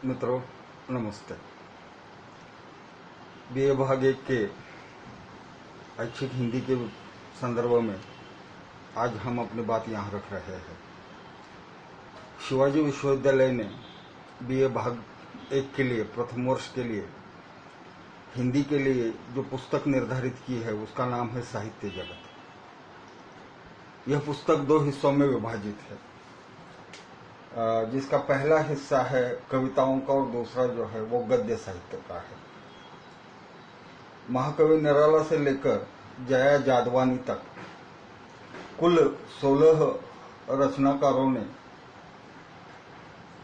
मित्रों नमस्ते। बीए भाग 1 के ऐच्छिक हिंदी के संदर्भ में आज हम अपनी बात यहाँ रख रहे हैं। शिवाजी विश्वविद्यालय ने बीए भाग 1 के लिए प्रथम वर्ष के लिए हिंदी के लिए जो पुस्तक निर्धारित की है उसका नाम है साहित्य जगत। यह पुस्तक 2 हिस्सों में विभाजित है, जिसका पहला हिस्सा है कविताओं का और दूसरा जो है वो गद्य साहित्य का है। महाकवि निराला से लेकर जया जादवानी तक कुल 16 रचनाकारों ने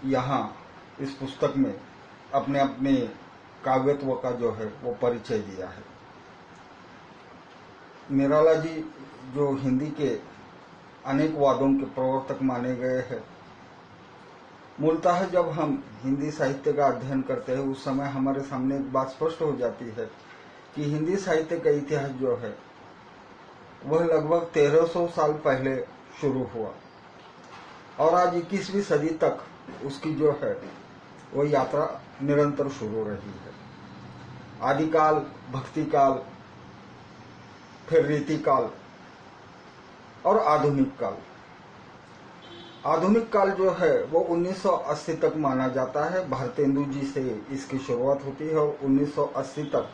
यहाँ इस पुस्तक में अपने अपने काव्यत्व का जो है वो परिचय दिया है। निराला जी जो हिंदी के अनेक वादों के प्रवर्तक माने गए हैं। मूलतः जब हम हिंदी साहित्य का अध्ययन करते हैं उस समय हमारे सामने एक बात स्पष्ट हो जाती है कि हिंदी साहित्य का इतिहास जो है वह लगभग 1300 साल पहले शुरू हुआ और आज 21वीं सदी तक उसकी जो है वो यात्रा निरंतर शुरू रही है। आदिकाल, भक्ति काल, फिर रीति काल और आधुनिक काल। आधुनिक काल जो है वो 1980 तक माना जाता है। भारतेंदु जी से इसकी शुरुआत होती है और 1980 तक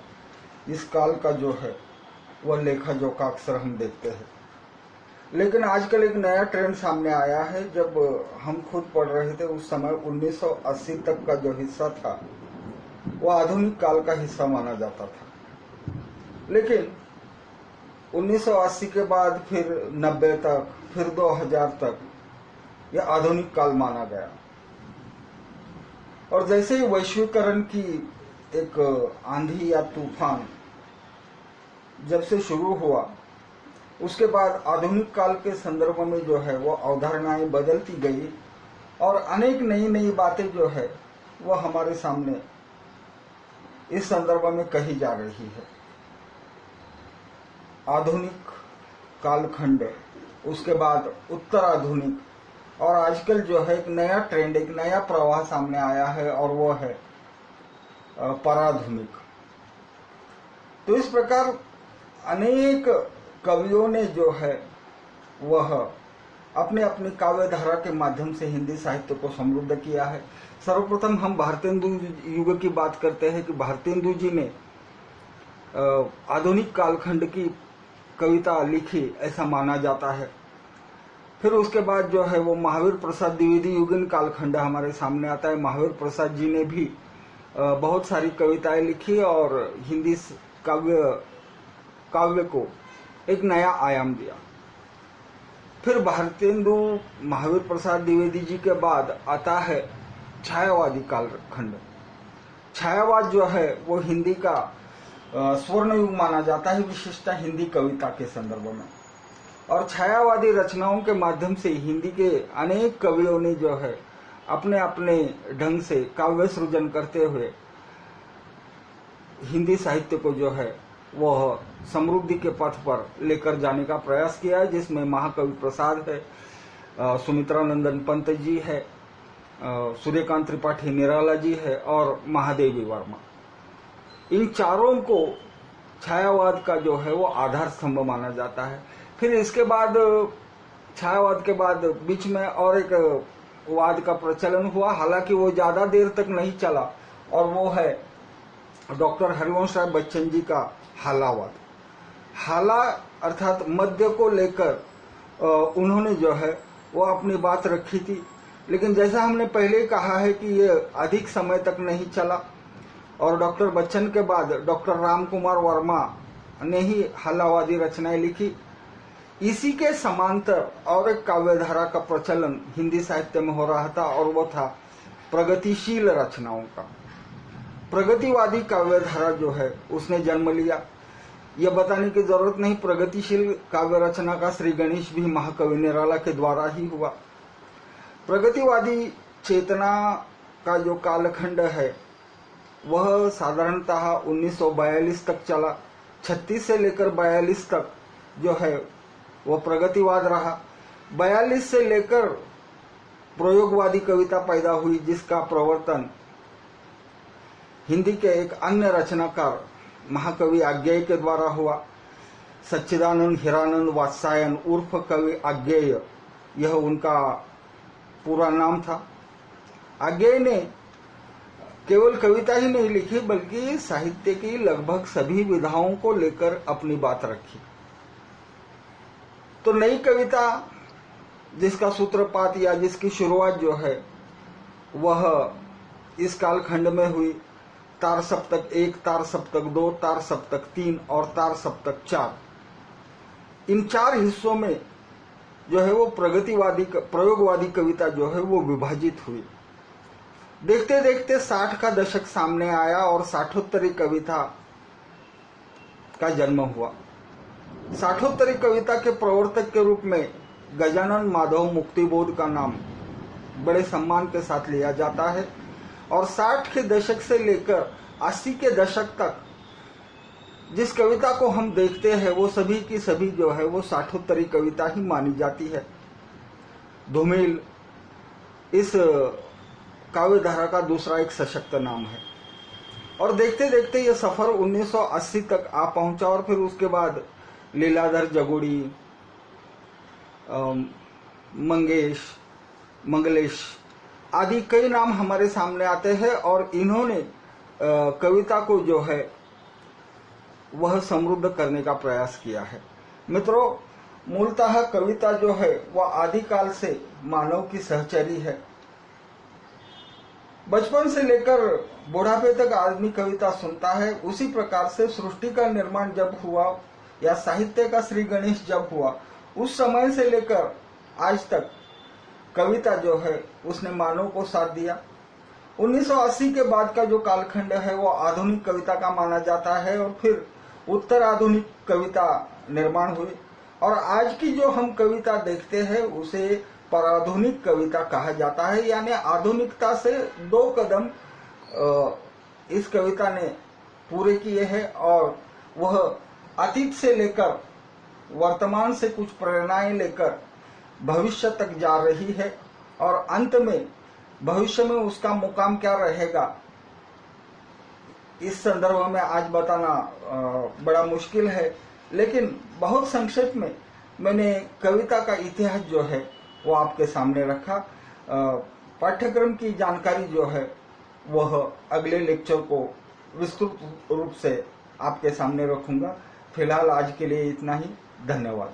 इस काल का जो है वह लेखा जोखा अक्सर हम देखते हैं। लेकिन आजकल एक नया ट्रेंड सामने आया है। जब हम खुद पढ़ रहे थे उस समय 1980 तक का जो हिस्सा था वो आधुनिक काल का हिस्सा माना जाता था। लेकिन 1980 के बाद फिर 90 तक, फिर 2000 तक यह आधुनिक काल माना गया। और जैसे ही वैश्वीकरण की एक आंधी या तूफान जब से शुरू हुआ उसके बाद आधुनिक काल के संदर्भ में जो है वो अवधारणाएं बदलती गई और अनेक नई नई बातें जो है वो हमारे सामने इस संदर्भ में कही जा रही है। आधुनिक कालखंड, उसके बाद उत्तर आधुनिक और आजकल जो है एक नया ट्रेंड, एक नया प्रवाह सामने आया है और वो है पराधुनिक। तो इस प्रकार अनेक कवियों ने जो है वह अपने अपनी काव्य धारा के माध्यम से हिंदी साहित्य को समृद्ध किया है। सर्वप्रथम हम भारतेंदु युग की बात करते हैं कि भारतेंदु जी ने आधुनिक कालखंड की कविता लिखी ऐसा माना जाता है। फिर उसके बाद जो है वो महावीर प्रसाद द्विवेदी युगीन कालखंड हमारे सामने आता है। महावीर प्रसाद जी ने भी बहुत सारी कविताएं लिखी और हिंदी काव्य को एक नया आयाम दिया। फिर भारतेंदु, महावीर प्रसाद द्विवेदी जी के बाद आता है छायावादी कालखंड। छायावाद जो है वो हिंदी का स्वर्ण युग माना जाता है, विशेषतः हिंदी कविता के संदर्भ में। और छायावादी रचनाओं के माध्यम से हिंदी के अनेक कवियों ने जो है अपने अपने ढंग से काव्य सृजन करते हुए हिंदी साहित्य को जो है वह समृद्धि के पथ पर लेकर जाने का प्रयास किया है, जिसमें महाकवि प्रसाद है, सुमित्रानंदन पंत जी है, सूर्यकांत त्रिपाठी निराला जी है और महादेवी वर्मा। इन चारों को छायावाद का जो है वो आधार स्तंभ माना जाता है। फिर इसके बाद छायावाद के बाद बीच में और एक वाद का प्रचलन हुआ, हालांकि वो ज्यादा देर तक नहीं चला, और वो है डॉक्टर हरिवंश राय बच्चन जी का हालावाद। हाला अर्थात मध्य को लेकर उन्होंने जो है वो अपनी बात रखी थी। लेकिन जैसा हमने पहले कहा है कि ये अधिक समय तक नहीं चला और डॉक्टर बच्चन के बाद डॉक्टर राम कुमार वर्मा ने ही हालावादी रचनाएं लिखी। इसी के समांतर और एक काव्यधारा का प्रचलन हिंदी साहित्य में हो रहा था और वो था प्रगतिशील रचनाओं का। प्रगतिवादी काव्यधारा जो है उसने जन्म लिया। यह बताने की जरूरत नहीं, प्रगतिशील काव्य रचना का श्री गणेश भी महाकवि निराला के द्वारा ही हुआ। प्रगतिवादी चेतना का जो कालखंड है वह साधारणतः 1942 तक चला। 36 से लेकर 42 तक जो है वह प्रगतिवाद रहा। 42 से लेकर प्रयोगवादी कविता पैदा हुई, जिसका प्रवर्तन हिंदी के एक अन्य रचनाकार महाकवि आज्ञेय के द्वारा हुआ। सच्चिदानंद हीरानंद वात्सायन उर्फ कवि आज्ञेय, यह उनका पूरा नाम था। आज्ञेय ने केवल कविता ही नहीं लिखी बल्कि साहित्य की लगभग सभी विधाओं को लेकर अपनी बात रखी। तो नई कविता जिसका सूत्रपात या जिसकी शुरुआत जो है वह इस कालखंड में हुई। तार सप्तक 1, तार सप्तक 2, तार सप्तक 3 और तार सप्तक 4, इन 4 हिस्सों में जो है वो प्रयोगवादी कविता जो है वो विभाजित हुई। देखते देखते 60 का दशक सामने आया और साठोत्तरी कविता का जन्म हुआ। साठोत्तरी कविता के प्रवर्तक के रूप में गजानन माधव मुक्तिबोध का नाम बड़े सम्मान के साथ लिया जाता है। और 60 के दशक से लेकर 80 के दशक तक जिस कविता को हम देखते हैं वो सभी की सभी जो है वो साठोत्तरी कविता ही मानी जाती है। धूमिल इस काव्य धारा का दूसरा एक सशक्त नाम है। और देखते देखते ये सफर 1980 तक आ पहुंचा और फिर उसके बाद लीलाधर जगोड़ी, मंगलेश आदि कई नाम हमारे सामने आते हैं और इन्होंने कविता को जो है वह समृद्ध करने का प्रयास किया है। मित्रों, मूलतः कविता जो है वह आदिकाल से मानव की सहचरी है। बचपन से लेकर बुढ़ापे तक आदमी कविता सुनता है। उसी प्रकार से सृष्टि का निर्माण जब हुआ या साहित्य का श्री गणेश जब हुआ, उस समय से लेकर आज तक कविता जो है उसने मानव को साथ दिया। 1980 के बाद का जो कालखंड है वो आधुनिक कविता का माना जाता है और फिर उत्तर आधुनिक कविता निर्माण हुई और आज की जो हम कविता देखते हैं उसे पराधुनिक कविता कहा जाता है। यानी आधुनिकता से 2 कदम इस कविता ने पूरे किए हैं और वह अतीत से लेकर वर्तमान से कुछ प्रेरणाएं लेकर भविष्य तक जा रही है और अंत में भविष्य में उसका मुकाम क्या रहेगा इस संदर्भ में आज बताना बड़ा मुश्किल है। लेकिन बहुत संक्षेप में मैंने कविता का इतिहास जो है वो आपके सामने रखा। पाठ्यक्रम की जानकारी जो है वह अगले लेक्चर को विस्तृत रूप से आपके सामने रखूंगा। फिलहाल आज के लिए इतना ही। धन्यवाद।